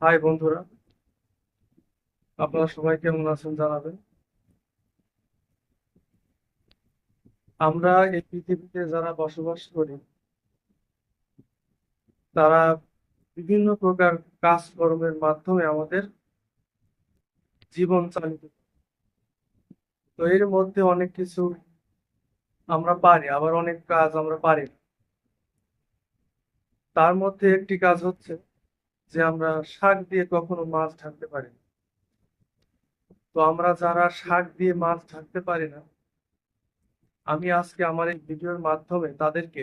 High বন্ধুরা, আপনারা সবাই কেমন আছেন জানাবেন। আমরা এই পৃথিবীতে যারা বসবাস করি তারা বিভিন্ন প্রকার কাজকর্মের মাধ্যমে আমাদের জীবন চালিত করি। তো এর মধ্যে অনেক কিছু আমরা পারি, আবার অনেক কাজ আমরা পারি না। তার মধ্যে একটি কাজ হচ্ছে যে আমরা শাক দিয়ে কখনো মাছ ঢাকতে পারি না। তো আমরা যারা শাক দিয়ে মাছ ঢাকতে পারি না, আমি আজকে আমার এই ভিডিওর মাধ্যমে তাদেরকে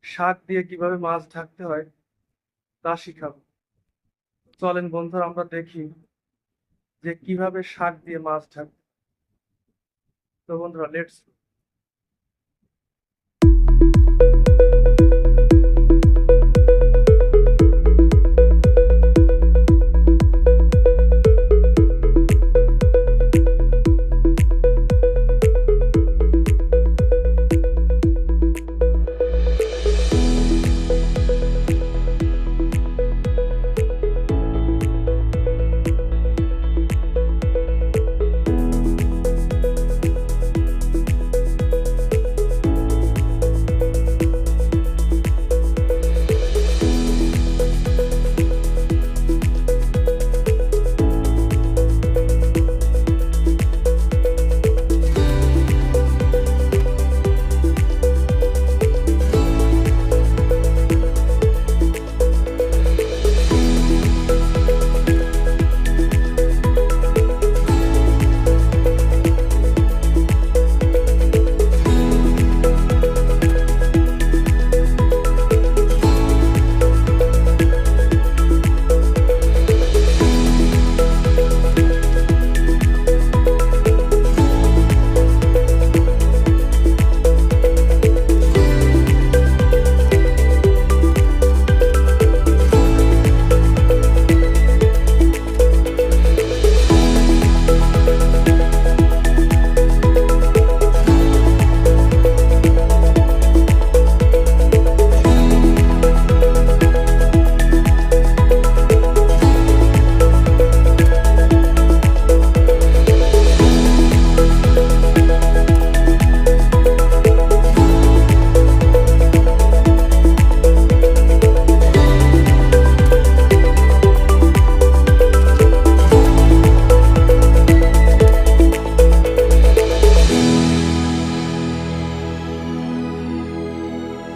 শাক দিয়ে কিভাবে মাছ ঢাকতে হয় তা শিখাবো। চলেন বন্ধুরা, আমরা দেখি যে কিভাবে শাক দিয়ে মাছ ঢাকতে। তো বন্ধুরা, লেটস।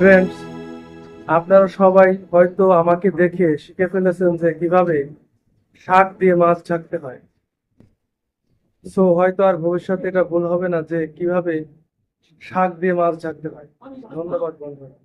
ফ্রেন্ডস, আপনারা সবাই হয়তো আমাকে দেখে শিখে ফেলেছেন যে কিভাবে শাক দিয়ে মাছ ঢাকতে হয়। সো হয়তো আর ভবিষ্যতে এটা ভুল হবে না যে কিভাবে শাক দিয়ে মাছ ঢাকতে হয়। ধন্যবাদ বন্ধুরা।